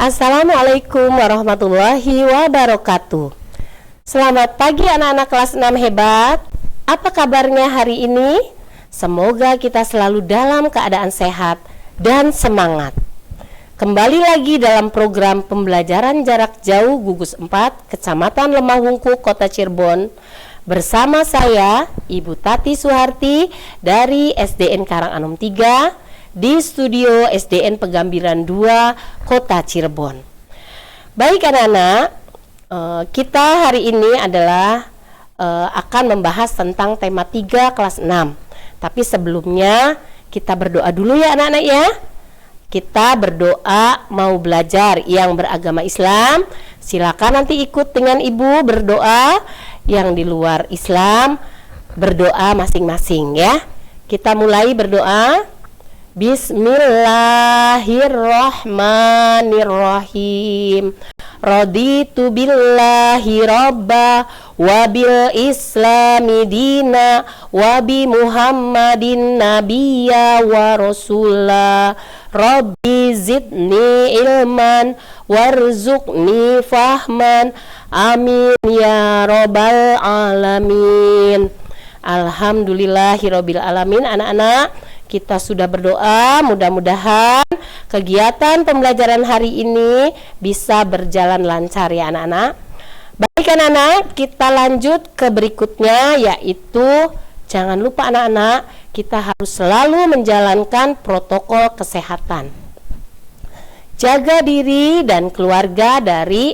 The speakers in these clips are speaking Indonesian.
Assalamualaikum warahmatullahi wabarakatuh. Selamat pagi anak-anak kelas 6 hebat. Apa kabarnya hari ini? Semoga kita selalu dalam keadaan sehat dan semangat. Kembali lagi dalam program pembelajaran jarak jauh gugus 4 Kecamatan Lemah Wungkuk, Kota Cirebon. Bersama saya, Ibu Tati Suharti dari SDN Karanganom 3 di studio SDN Pegambiran 2, Kota Cirebon. Baik anak-anak, kita hari ini adalah akan membahas tentang tema 3 kelas 6. Tapi sebelumnya kita berdoa dulu ya anak-anak ya. Kita berdoa mau belajar yang beragama Islam, silakan nanti ikut dengan ibu berdoa. Yang di luar Islam berdoa masing-masing ya. Kita mulai berdoa. Bismillahirrahmanirrahim. Raditu billahi rabba wa bil islami dina wa bi muhammadin nabiyya wa rasulah. Rabbi zidni ilman warzuqni fahman. Amin ya rabbal alamin. Alhamdulillahirabbil alamin. Anak-anak, kita sudah berdoa, mudah-mudahan kegiatan pembelajaran hari ini bisa berjalan lancar ya anak-anak. Baik anak-anak, kita lanjut ke berikutnya, yaitu jangan lupa anak-anak, kita harus selalu menjalankan protokol kesehatan. Jaga diri dan keluarga dari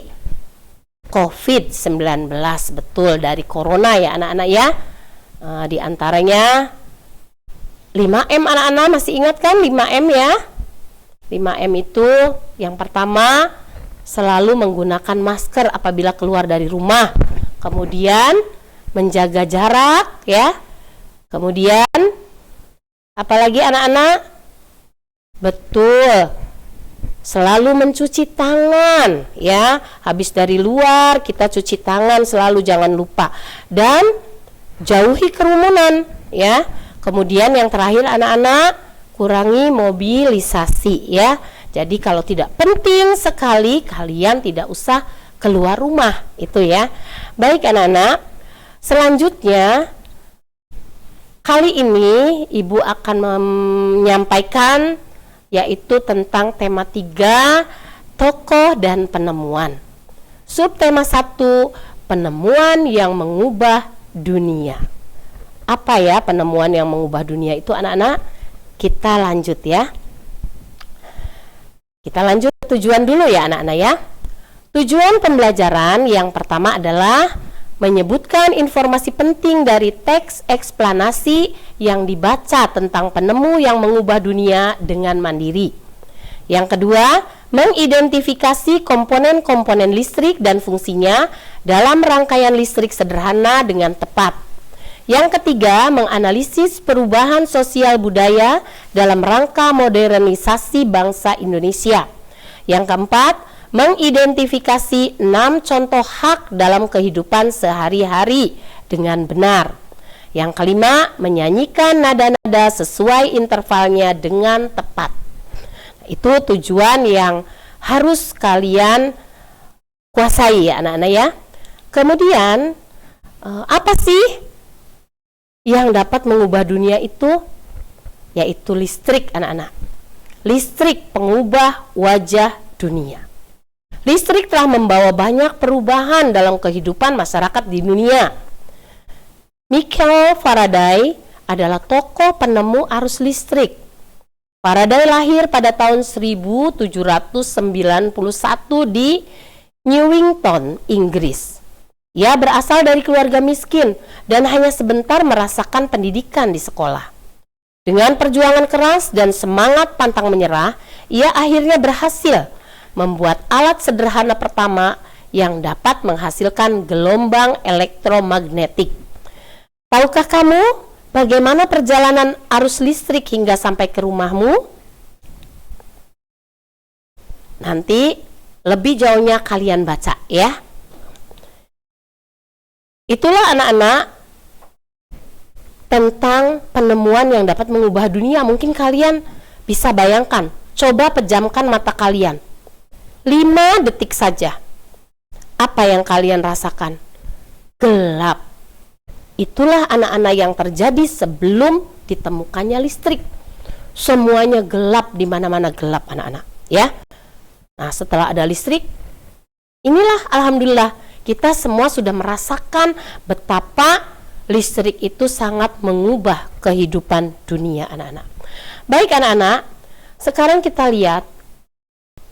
COVID-19, betul, dari corona ya anak-anak ya. Di antaranya 5M anak-anak, masih ingat kan 5M ya? 5M itu yang pertama, selalu menggunakan masker apabila keluar dari rumah. Kemudian menjaga jarak ya. Kemudian apalagi anak-anak? Betul, selalu mencuci tangan ya. Habis dari luar kita cuci tangan selalu, jangan lupa. Dan jauhi kerumunan ya. Kemudian yang terakhir anak-anak, kurangi mobilisasi ya. Jadi kalau tidak penting sekali, kalian tidak usah keluar rumah, itu ya. Baik anak-anak, selanjutnya kali ini Ibu akan menyampaikan yaitu tentang tema 3, tokoh dan penemuan. Subtema 1, penemuan yang mengubah dunia. Apa ya penemuan yang mengubah dunia itu anak-anak? Kita lanjut ya. Kita lanjut tujuan dulu ya anak-anak ya. Tujuan pembelajaran yang pertama adalah menyebutkan informasi penting dari teks eksplanasi yang dibaca tentang penemu yang mengubah dunia dengan mandiri. Yang kedua, mengidentifikasi komponen-komponen listrik dan fungsinya dalam rangkaian listrik sederhana dengan tepat. Yang ketiga, menganalisis perubahan sosial budaya dalam rangka modernisasi bangsa Indonesia. Yang keempat, mengidentifikasi 6 contoh hak dalam kehidupan sehari-hari dengan benar. Yang kelima, menyanyikan nada-nada sesuai intervalnya dengan tepat. Itu tujuan yang harus kalian kuasai ya anak-anak ya. Kemudian, apa sih yang dapat mengubah dunia itu? Yaitu listrik anak-anak. Listrik pengubah wajah dunia. Listrik telah membawa banyak perubahan dalam kehidupan masyarakat di dunia. Michael Faraday adalah tokoh penemu arus listrik. Faraday lahir pada tahun 1791 di Newington, Inggris. Ia berasal dari keluarga miskin dan hanya sebentar merasakan pendidikan di sekolah. Dengan perjuangan keras dan semangat pantang menyerah, ia akhirnya berhasil membuat alat sederhana pertama yang dapat menghasilkan gelombang elektromagnetik. Tahukah kamu bagaimana perjalanan arus listrik hingga sampai ke rumahmu? Nanti lebih jauhnya kalian baca ya. Itulah anak-anak tentang penemuan yang dapat mengubah dunia. Mungkin kalian bisa bayangkan, coba pejamkan mata kalian. 5 detik saja. Apa yang kalian rasakan? Gelap. Itulah anak-anak yang terjadi sebelum ditemukannya listrik. Semuanya gelap, di mana-mana gelap anak-anak, ya. Nah, setelah ada listrik, inilah alhamdulillah kita semua sudah merasakan betapa listrik itu sangat mengubah kehidupan dunia anak-anak. Baik anak-anak, sekarang kita lihat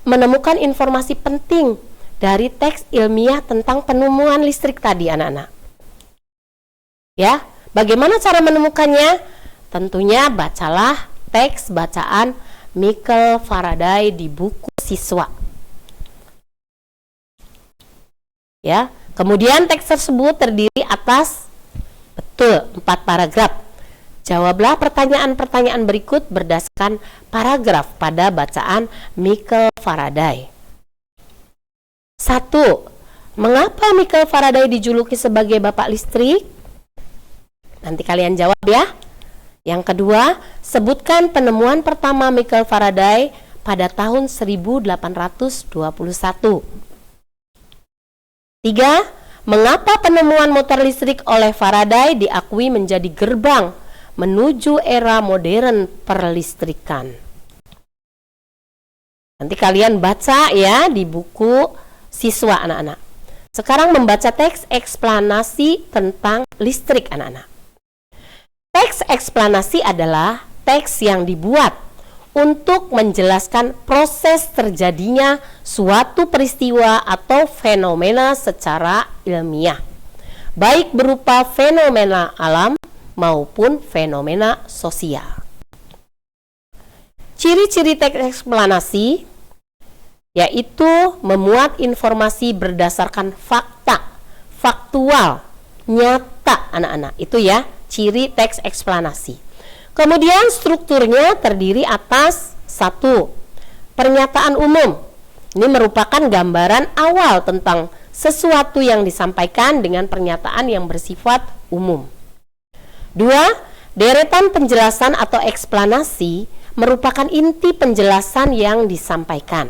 menemukan informasi penting dari teks ilmiah tentang penemuan listrik tadi anak-anak. Ya, bagaimana cara menemukannya? Tentunya bacalah teks bacaan Michael Faraday di buku siswa. Ya, kemudian teks tersebut terdiri atas 4 paragraf. Jawablah pertanyaan-pertanyaan berikut berdasarkan paragraf pada bacaan Michael Faraday. 1. Mengapa Michael Faraday dijuluki sebagai bapak listrik? Nanti kalian jawab ya. Yang kedua, sebutkan penemuan pertama Michael Faraday pada tahun 1821. 3. Mengapa penemuan motor listrik oleh Faraday diakui menjadi gerbang menuju era modern perlistrikan? Nanti kalian baca ya di buku siswa anak-anak. Sekarang membaca teks eksplanasi tentang listrik anak-anak. Teks eksplanasi adalah teks yang dibuat untuk menjelaskan proses terjadinya suatu peristiwa atau fenomena secara ilmiah, baik berupa fenomena alam maupun fenomena sosial. Ciri-ciri teks eksplanasi yaitu memuat informasi berdasarkan fakta, faktual, nyata anak-anak. Itu ya, ciri teks eksplanasi. Kemudian strukturnya terdiri atas 1. Pernyataan umum. Ini merupakan gambaran awal tentang sesuatu yang disampaikan dengan pernyataan yang bersifat umum. 2. Deretan penjelasan atau eksplanasi merupakan inti penjelasan yang disampaikan.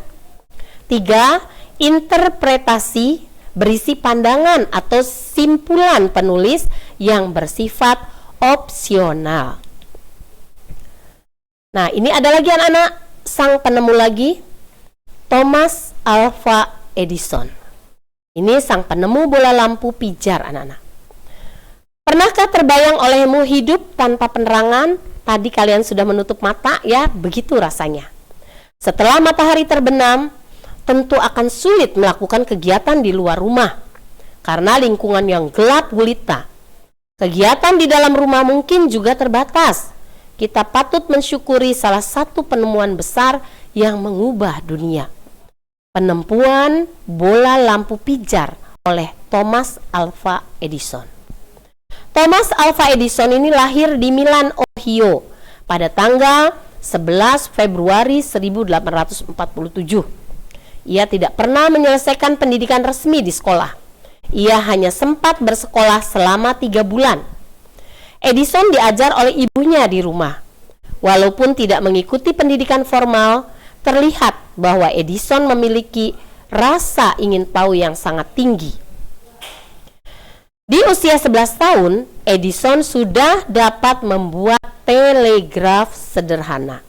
3. Interpretasi berisi pandangan atau simpulan penulis yang bersifat opsional. Nah, ini ada lagi anak-anak, sang penemu lagi, Thomas Alva Edison. Ini sang penemu bola lampu pijar anak-anak. Pernahkah terbayang olehmu hidup tanpa penerangan? Tadi kalian sudah menutup mata ya, begitu rasanya. Setelah matahari terbenam, tentu akan sulit melakukan kegiatan di luar rumah karena lingkungan yang gelap gulita. Kegiatan di dalam rumah mungkin juga terbatas. Kita patut mensyukuri salah satu penemuan besar yang mengubah dunia. Penemuan bola lampu pijar oleh Thomas Alva Edison. Thomas Alva Edison ini lahir di Milan, Ohio pada tanggal 11 Februari 1847. Ia tidak pernah menyelesaikan pendidikan resmi di sekolah. Ia hanya sempat bersekolah selama 3 bulan. Edison diajar oleh ibunya di rumah. Walaupun tidak mengikuti pendidikan formal, terlihat bahwa Edison memiliki rasa ingin tahu yang sangat tinggi. Di usia 11 tahun, Edison sudah dapat membuat telegraf sederhana.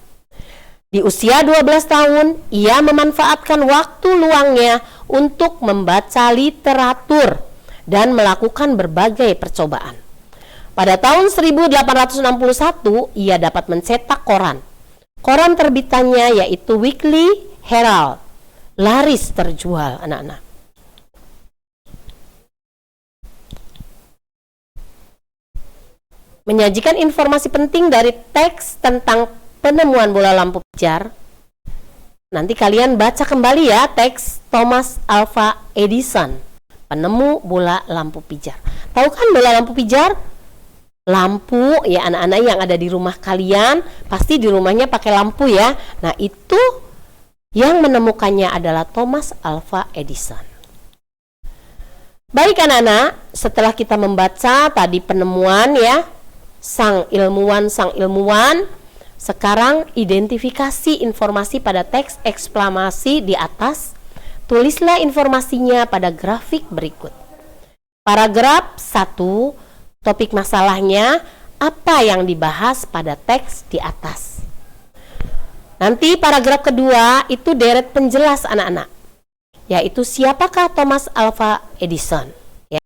Di usia 12 tahun, ia memanfaatkan waktu luangnya untuk membaca literatur dan melakukan berbagai percobaan. Pada tahun 1861, ia dapat mencetak koran. Koran terbitannya yaitu Weekly Herald. Laris terjual anak-anak. Menyajikan informasi penting dari teks tentang penemuan bola lampu pijar. Nanti kalian baca kembali ya teks Thomas Alva Edison, penemu bola lampu pijar. Tahu kan bola lampu pijar? Lampu ya anak-anak yang ada di rumah kalian, pasti di rumahnya pakai lampu ya. Nah, itu yang menemukannya adalah Thomas Alva Edison. Baik anak-anak, setelah kita membaca tadi penemuan ya, sang ilmuwan, sekarang identifikasi informasi pada teks eksplanasi di atas Tulislah informasinya pada grafik berikut. Paragraf 1, topik masalahnya, apa yang dibahas pada teks di atas. Nanti paragraf kedua itu deret penjelas anak-anak, yaitu siapakah Thomas Alva Edison, ya.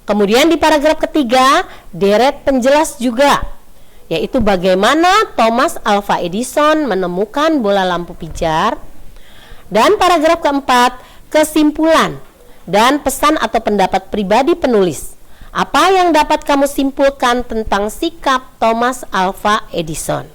Kemudian di paragraf ketiga deret penjelas juga, yaitu bagaimana Thomas Alva Edison menemukan bola lampu pijar. Dan paragraf keempat, kesimpulan dan pesan atau pendapat pribadi penulis. Apa yang dapat kamu simpulkan tentang sikap Thomas Alva Edison?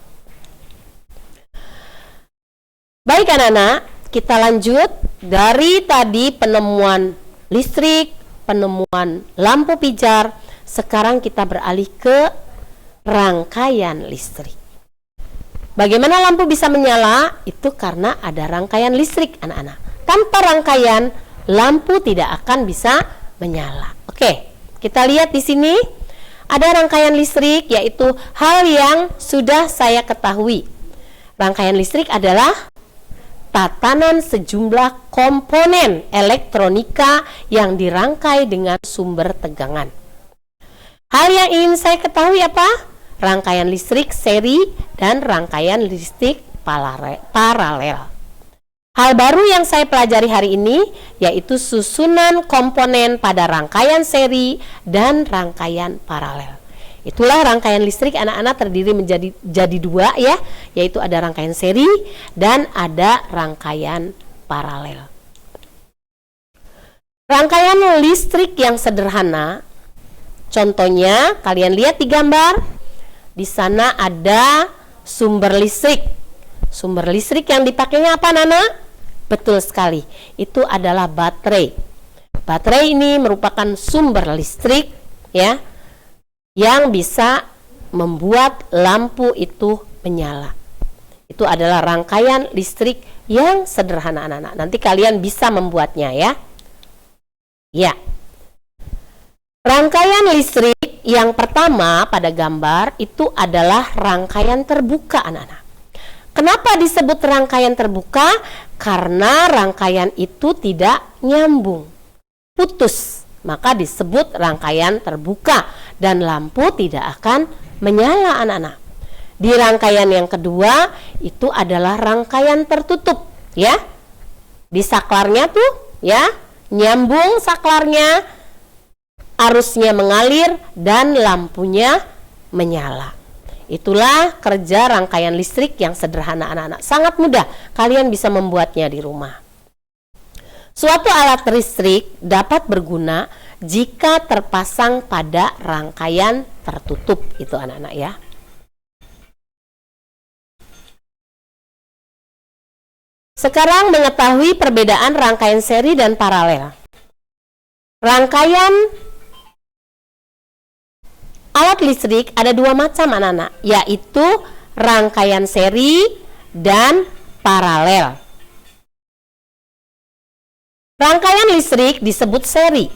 Baik anak-anak, kita lanjut dari tadi penemuan listrik, penemuan lampu pijar. Sekarang kita beralih ke rangkaian listrik. Bagaimana lampu bisa menyala? Itu karena ada rangkaian listrik anak-anak. Tanpa rangkaian, lampu tidak akan bisa menyala. Oke, kita lihat di sini ada rangkaian listrik, yaitu hal yang sudah saya ketahui. Rangkaian listrik adalah tatanan sejumlah komponen elektronika yang dirangkai dengan sumber tegangan. Hal yang ingin saya ketahui apa? Rangkaian listrik seri dan rangkaian listrik paralel. Hal baru yang saya pelajari hari ini yaitu susunan komponen pada rangkaian seri dan rangkaian paralel. Itulah rangkaian listrik anak-anak terdiri menjadi dua ya, yaitu ada rangkaian seri dan ada rangkaian paralel. Rangkaian listrik yang sederhana, contohnya kalian lihat di gambar. Di sana ada sumber listrik. Sumber listrik yang dipakainya apa, Nana? Betul sekali. Itu adalah baterai. Baterai ini merupakan sumber listrik ya, yang bisa membuat lampu itu menyala. Itu adalah rangkaian listrik yang sederhana anak-anak. Nanti kalian bisa membuatnya ya. Ya. Rangkaian listrik yang pertama pada gambar itu adalah rangkaian terbuka anak-anak. Kenapa disebut rangkaian terbuka? Karena rangkaian itu tidak nyambung, putus, maka disebut rangkaian terbuka dan lampu tidak akan menyala anak-anak. Di rangkaian yang kedua itu adalah rangkaian tertutup ya. Di saklarnya tuh ya, nyambung saklarnya, arusnya mengalir dan lampunya menyala. Itulah kerja rangkaian listrik yang sederhana anak-anak. Sangat mudah, kalian bisa membuatnya di rumah. Suatu alat listrik dapat berguna jika terpasang pada rangkaian tertutup. Itu anak-anak ya. Sekarang mengetahui perbedaan rangkaian seri dan paralel. Rangkaian alat listrik ada dua macam anak-anak, yaitu rangkaian seri dan paralel. Rangkaian listrik disebut seri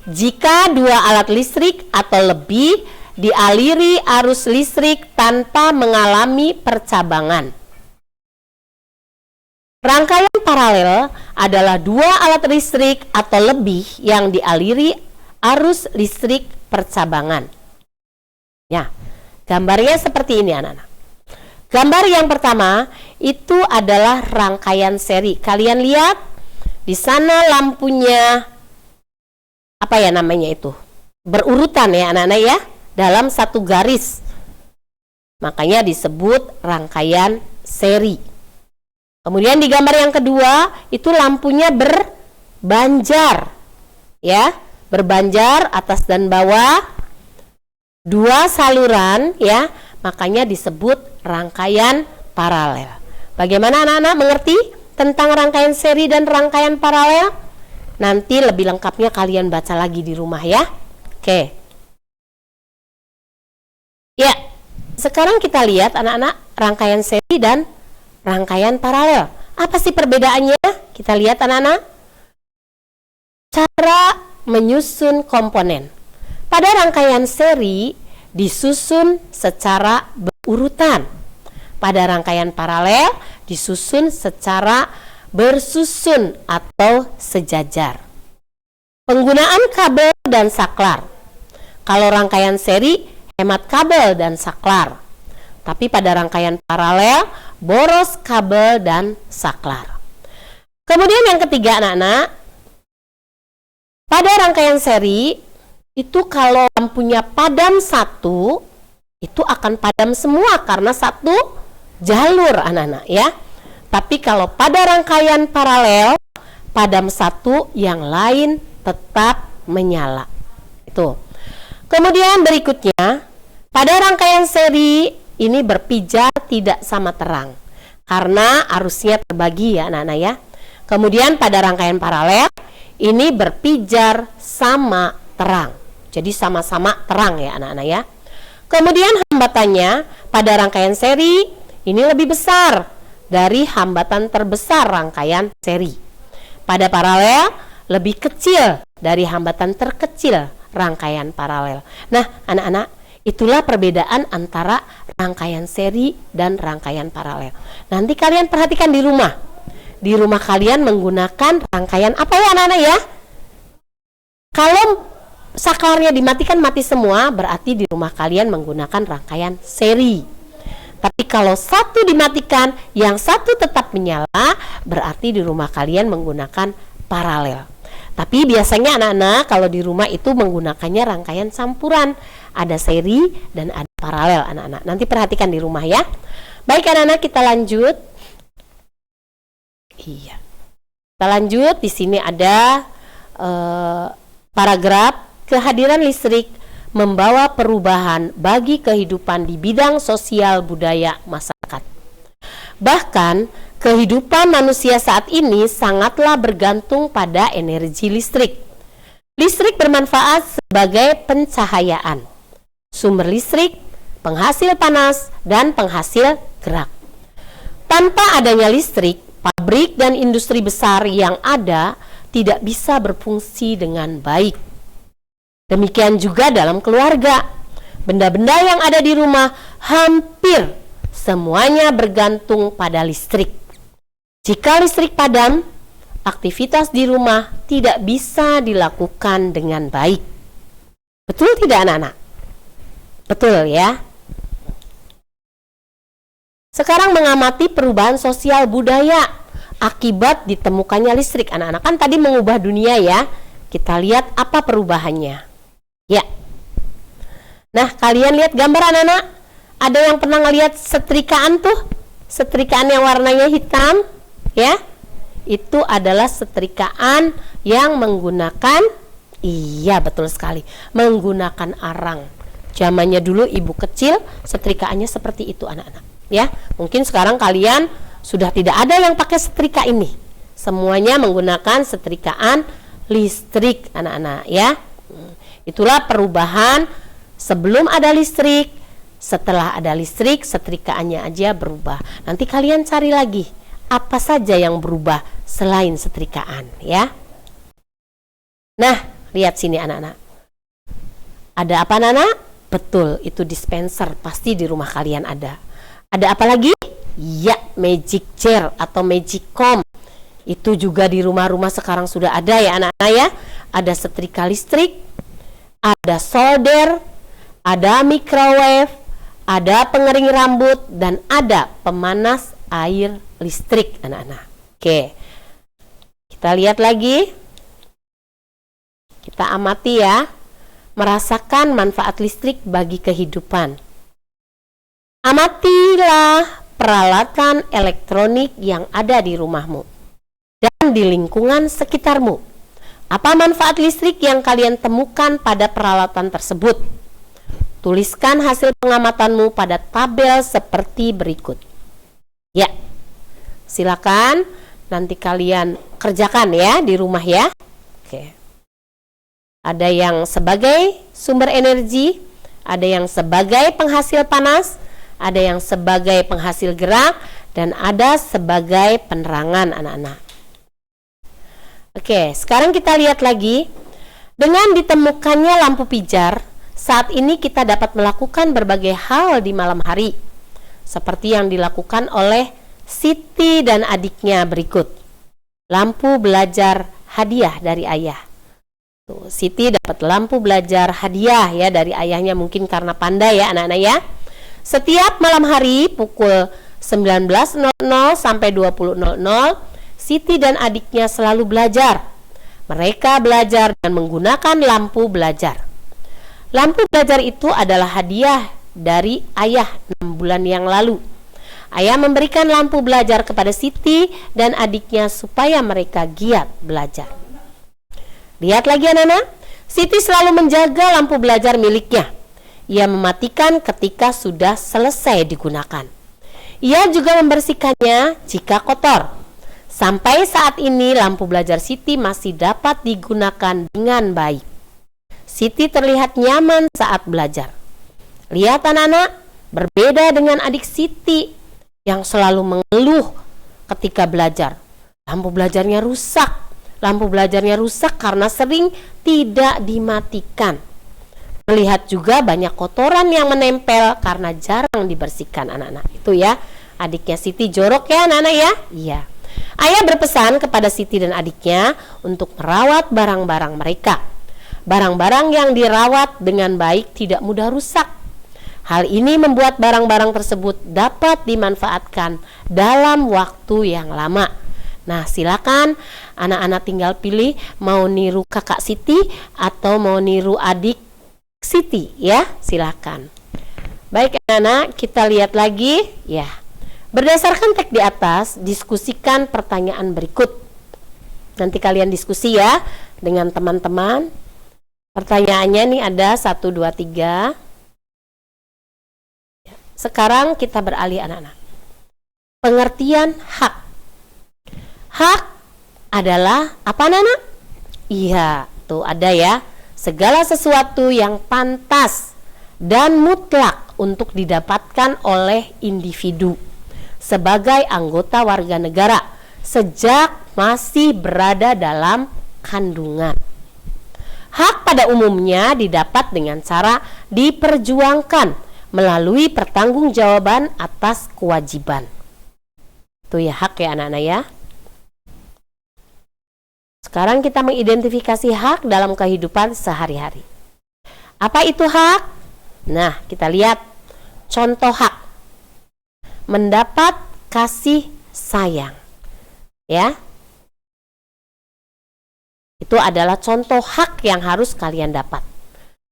jika dua alat listrik atau lebih dialiri arus listrik tanpa mengalami percabangan. Rangkaian paralel adalah dua alat listrik atau lebih yang dialiri arus listrik percabangan. Ya, gambarnya seperti ini anak-anak. Gambar yang pertama itu adalah rangkaian seri. Kalian lihat di sana lampunya apa ya namanya itu? Berurutan ya anak-anak ya, dalam satu garis. Makanya disebut rangkaian seri. Kemudian di gambar yang kedua itu lampunya berbanjar. Ya, berbanjar atas dan bawah. Dua saluran ya, makanya disebut rangkaian paralel. Bagaimana anak-anak mengerti tentang rangkaian seri dan rangkaian paralel? Nanti lebih lengkapnya kalian baca lagi di rumah ya. Oke. Ya, sekarang kita lihat anak-anak rangkaian seri dan rangkaian paralel. Apa sih perbedaannya? Kita lihat anak-anak. Cara menyusun komponen. Pada rangkaian seri disusun secara berurutan. Pada rangkaian paralel disusun secara bersusun atau sejajar. Penggunaan kabel dan saklar. Kalau rangkaian seri, hemat kabel dan saklar. Tapi pada rangkaian paralel, boros kabel dan saklar. Kemudian yang ketiga anak-anak, pada rangkaian seri, itu kalau lampunya padam satu, itu akan padam semua karena satu jalur anak-anak ya. Tapi kalau pada rangkaian paralel, padam satu, yang lain tetap menyala. Itu. Kemudian berikutnya, pada rangkaian seri ini berpijar tidak sama terang karena arusnya terbagi ya anak-anak ya. Kemudian pada rangkaian paralel ini berpijar sama terang. Jadi sama-sama terang ya anak-anak ya. Kemudian hambatannya pada rangkaian seri ini lebih besar dari hambatan terbesar rangkaian seri. Pada paralel lebih kecil dari hambatan terkecil rangkaian paralel. Nah, anak-anak, itulah perbedaan antara rangkaian seri dan rangkaian paralel. Nanti kalian perhatikan di rumah. Di rumah kalian menggunakan rangkaian apa ya anak-anak ya? Kalau saklarnya dimatikan mati semua, berarti di rumah kalian menggunakan rangkaian seri. Tapi kalau satu dimatikan, yang satu tetap menyala, berarti di rumah kalian menggunakan paralel. Tapi biasanya anak-anak kalau di rumah itu menggunakannya rangkaian campuran. Ada seri dan ada paralel anak-anak. Nanti perhatikan di rumah ya. Baik anak-anak, kita lanjut. Iya. Kita lanjut, di sini ada paragraf kehadiran listrik membawa perubahan bagi kehidupan di bidang sosial budaya masyarakat. Bahkan, kehidupan manusia saat ini sangatlah bergantung pada energi listrik. Listrik bermanfaat sebagai pencahayaan, sumber listrik, penghasil panas, dan penghasil gerak. Tanpa adanya listrik, pabrik dan industri besar yang ada tidak bisa berfungsi dengan baik. Demikian juga dalam keluarga. Benda-benda yang ada di rumah hampir semuanya bergantung pada listrik. Jika listrik padam, aktivitas di rumah tidak bisa dilakukan dengan baik. Betul tidak anak-anak? Betul ya. Sekarang mengamati perubahan sosial budaya akibat ditemukannya listrik. Anak-anak kan tadi mengubah dunia ya. Kita lihat apa perubahannya. Ya. Nah, kalian lihat gambar anak-anak? Ada yang pernah ngelihat setrikaan tuh? Setrikaan yang warnanya hitam, ya? Itu adalah setrikaan yang menggunakan, iya betul sekali, menggunakan arang. Zamannya dulu ibu kecil, setrikaannya seperti itu anak-anak. Ya, mungkin sekarang kalian sudah tidak ada yang pakai setrika ini. Semuanya menggunakan setrikaan listrik anak-anak ya. Itulah perubahan sebelum ada listrik, setelah ada listrik, setrikaannya aja berubah. Nanti kalian cari lagi apa saja yang berubah selain setrikaan ya. Nah, lihat sini anak-anak. Ada apa anak-anak? Betul, itu dispenser, pasti di rumah kalian ada. Ada apa lagi? Ya, magic chair atau magic comb. Itu juga di rumah-rumah sekarang sudah ada ya anak-anak ya. Ada setrika listrik, ada solder, ada microwave, ada pengering rambut, dan ada pemanas air listrik anak-anak. Oke, kita lihat lagi. Kita amati ya. Merasakan manfaat listrik bagi kehidupan. Amatilah peralatan elektronik yang ada di rumahmu dan di lingkungan sekitarmu. Apa manfaat listrik yang kalian temukan pada peralatan tersebut? Tuliskan hasil pengamatanmu pada tabel seperti berikut. Ya, silakan nanti kalian kerjakan ya di rumah ya. Oke. Ada yang sebagai sumber energi, ada yang sebagai penghasil panas, ada yang sebagai penghasil gerak, dan ada sebagai penerangan anak-anak. Oke, sekarang kita lihat lagi. Dengan ditemukannya lampu pijar, saat ini kita dapat melakukan berbagai hal di malam hari, seperti yang dilakukan oleh Siti dan adiknya berikut. lampu belajar hadiah dari ayah. Tuh, Siti dapat lampu belajar hadiah ya dari ayahnya, mungkin karena pandai ya anak-anak ya. Setiap malam hari pukul 19.00 sampai 20.00, Siti dan adiknya selalu belajar. Mereka belajar dan menggunakan lampu belajar. Lampu belajar itu adalah hadiah dari ayah 6 bulan yang lalu. Ayah memberikan lampu belajar kepada Siti dan adiknya supaya mereka giat belajar. Lihat lagi anak-anak, Siti selalu menjaga lampu belajar miliknya. Ia mematikan ketika sudah selesai digunakan. Ia juga membersihkannya jika kotor. Sampai saat ini lampu belajar Siti masih dapat digunakan dengan baik. Siti terlihat nyaman saat belajar. Lihat anak-anak, berbeda dengan adik Siti yang selalu mengeluh ketika belajar. Lampu belajarnya rusak. Lampu belajarnya rusak karena sering tidak dimatikan. Terlihat juga banyak kotoran yang menempel karena jarang dibersihkan anak-anak. Itu ya, adiknya Siti jorok ya anak-anak ya. Iya. Ayah berpesan kepada Siti dan adiknya untuk merawat barang-barang mereka. Barang-barang yang dirawat dengan baik tidak mudah rusak. Hal ini membuat barang-barang tersebut dapat dimanfaatkan dalam waktu yang lama. Nah, silakan anak-anak tinggal pilih mau niru kakak Siti atau mau niru adik Siti ya, silakan. Baik anak-anak, kita lihat lagi ya. Berdasarkan teks di atas, diskusikan pertanyaan berikut. Nanti kalian diskusi ya dengan teman-teman. Pertanyaannya nih ada 1, 2, 3. Sekarang kita beralih anak-anak. Pengertian hak. Hak adalah apa anak-anak? Iya, tuh ada ya. Segala sesuatu yang pantas dan mutlak untuk didapatkan oleh individu sebagai anggota warga negara sejak masih berada dalam kandungan. Hak pada umumnya didapat dengan cara diperjuangkan melalui pertanggungjawaban atas kewajiban. Itu ya hak ya anak-anak ya. Sekarang kita mengidentifikasi hak dalam kehidupan sehari-hari. Apa itu hak? Nah, kita lihat contoh hak. Mendapat kasih sayang. Ya. Itu adalah contoh hak yang harus kalian dapat.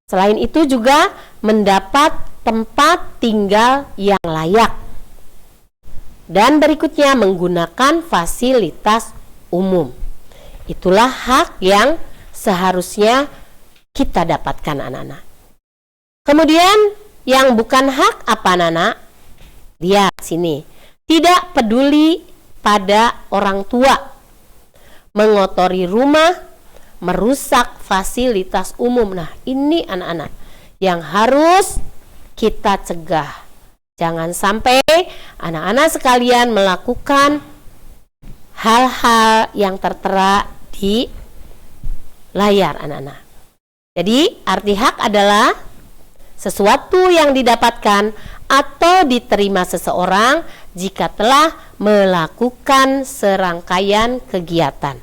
Selain itu juga mendapat tempat tinggal yang layak. Dan berikutnya menggunakan fasilitas umum. Itulah hak yang seharusnya kita dapatkan anak-anak. Kemudian yang bukan hak apa anak-anak? Lihat sini. Tidak peduli pada orang tua. Mengotori rumah, merusak fasilitas umum. Nah, ini anak-anak yang harus kita cegah. Jangan sampai anak-anak sekalian melakukan hal-hal yang tertera di layar anak-anak. Jadi arti hak adalah sesuatu yang didapatkan atau diterima seseorang jika telah melakukan serangkaian kegiatan.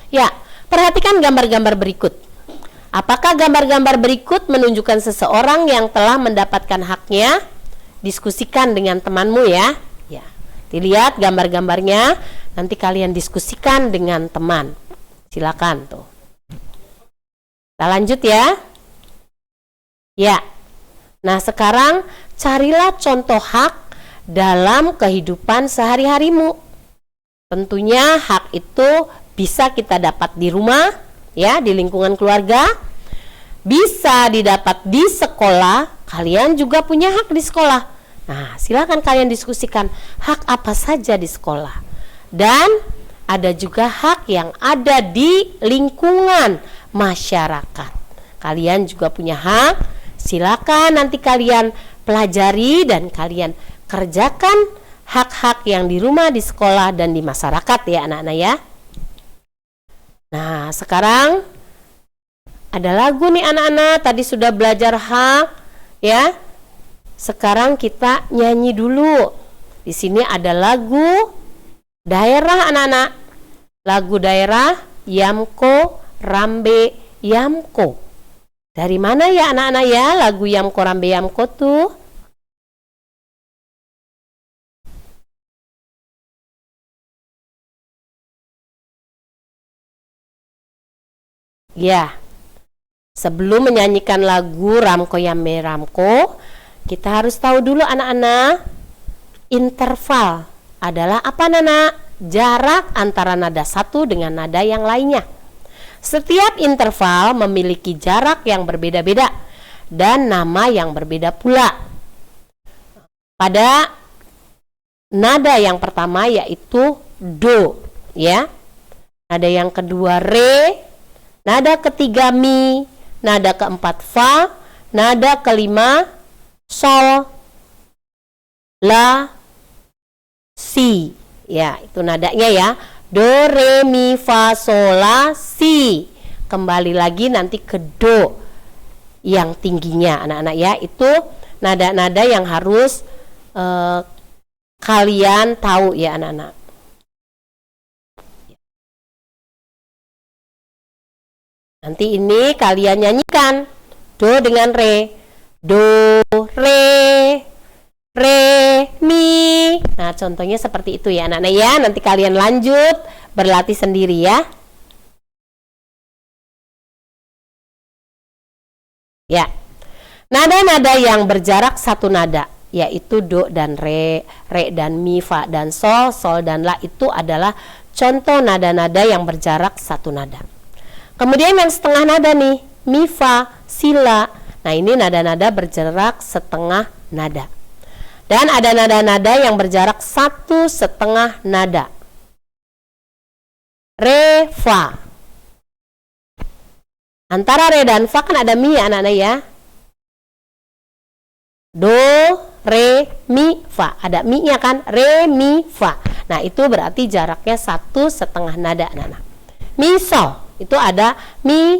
Ya, perhatikan gambar-gambar berikut. Apakah gambar-gambar berikut menunjukkan seseorang yang telah mendapatkan haknya? Diskusikan dengan temanmu ya. Dilihat gambar-gambarnya, nanti kalian diskusikan dengan teman. Silakan tuh. Kita lanjut ya. Ya. Nah, sekarang carilah contoh hak dalam kehidupan sehari-harimu. Tentunya hak itu bisa kita dapat di rumah, ya, di lingkungan keluarga. Bisa didapat di sekolah, kalian juga punya hak di sekolah. Nah, silakan kalian diskusikan hak apa saja di sekolah. Dan ada juga hak yang ada di lingkungan masyarakat. Kalian juga punya hak. Silakan nanti kalian pelajari dan kalian kerjakan hak-hak yang di rumah, di sekolah, dan di masyarakat ya anak-anak ya. Nah, sekarang ada lagu nih anak-anak. Tadi sudah belajar hak ya. Sekarang kita nyanyi dulu. Di sini ada lagu Daerah anak-anak. Lagu daerah Yamko Rambe Yamko. Dari mana ya anak-anak ya lagu Yamko Rambe Yamko tuh? Ya, sebelum menyanyikan lagu Ramko Yambe Ramko, kita harus tahu dulu anak-anak, interval adalah apa Nana? Jarak antara nada satu dengan nada yang lainnya. Setiap interval memiliki jarak yang berbeda-beda dan nama yang berbeda pula. Pada nada yang pertama yaitu do, ya. Nada yang kedua re, nada ketiga mi, nada keempat fa, nada kelima sol, la, si. Ya, itu nadanya ya. Do, re, mi, fa, sol, la, si. Kembali lagi nanti ke do yang tingginya anak-anak ya. Itu nada-nada yang harus kalian tahu ya anak-anak. Nanti ini kalian nyanyikan do dengan re. Do, re, mi. Nah, contohnya seperti itu ya anak-anak ya. Nanti kalian lanjut berlatih sendiri ya. Ya. Nada-nada yang berjarak satu nada yaitu do dan re dan mi, fa dan sol, sol dan la itu adalah contoh nada-nada yang berjarak satu nada. Kemudian yang setengah nada nih, mi, fa, si, la. Nah, ini nada-nada berjarak setengah nada. Dan ada nada-nada yang berjarak satu setengah nada. Re, fa. Antara re dan fa kan ada mi ya anak-anak ya. Do, re, mi, fa. Ada mi-nya kan, re, mi, fa. Nah, itu berarti jaraknya satu setengah nada anak-anak. Mi, sol. Itu ada mi,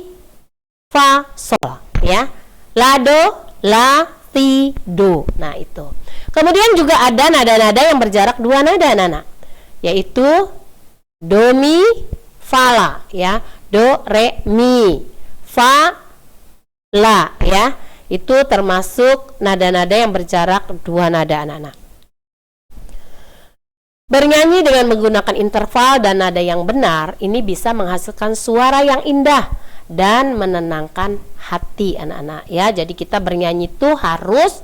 fa, sol. Ya. La, do, la, ti, do. Nah, itu. Kemudian juga ada nada-nada yang berjarak dua nada anak-anak, yaitu do, mi, fa, la, ya. Do, re, mi, fa, la, ya. Itu termasuk nada-nada yang berjarak dua nada anak-anak. Bernyanyi dengan menggunakan interval dan nada yang benar, ini bisa menghasilkan suara yang indah dan menenangkan hati anak-anak ya. Jadi kita bernyanyi itu harus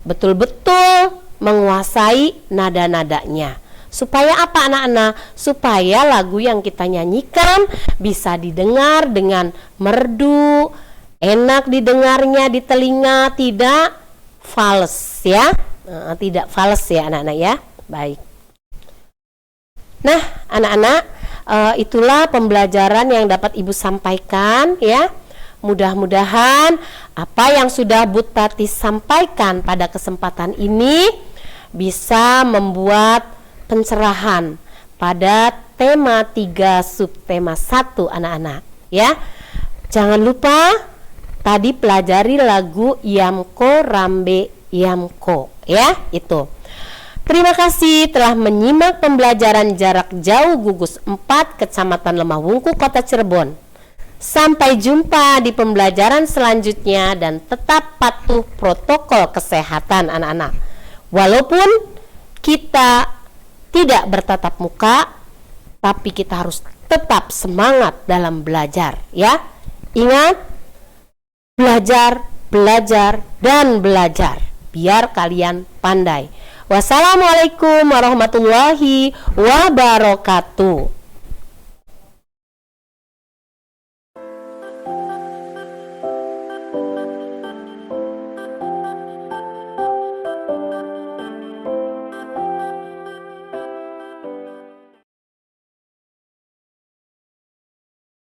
betul-betul menguasai nada-nadanya. Supaya apa anak-anak? Supaya lagu yang kita nyanyikan bisa didengar dengan merdu, enak didengarnya di telinga, tidak fals ya. Tidak fals ya anak-anak ya. Baik. Nah anak-anak, itulah pembelajaran yang dapat Ibu sampaikan ya. Mudah-mudahan apa yang sudah Bu Tati sampaikan pada kesempatan ini bisa membuat pencerahan pada tema 3 subtema 1 anak-anak ya. Jangan lupa tadi pelajari lagu Yamko Rambe Yamko ya, itu. Terima kasih telah menyimak pembelajaran jarak jauh gugus 4 Kecamatan Lemah Wungku, Kota Cirebon. Sampai jumpa di pembelajaran selanjutnya dan tetap patuh protokol kesehatan anak-anak. Walaupun kita tidak bertatap muka, tapi kita harus tetap semangat dalam belajar ya. Ingat, belajar, belajar, dan belajar biar kalian pandai. Wassalamualaikum warahmatullahi wabarakatuh.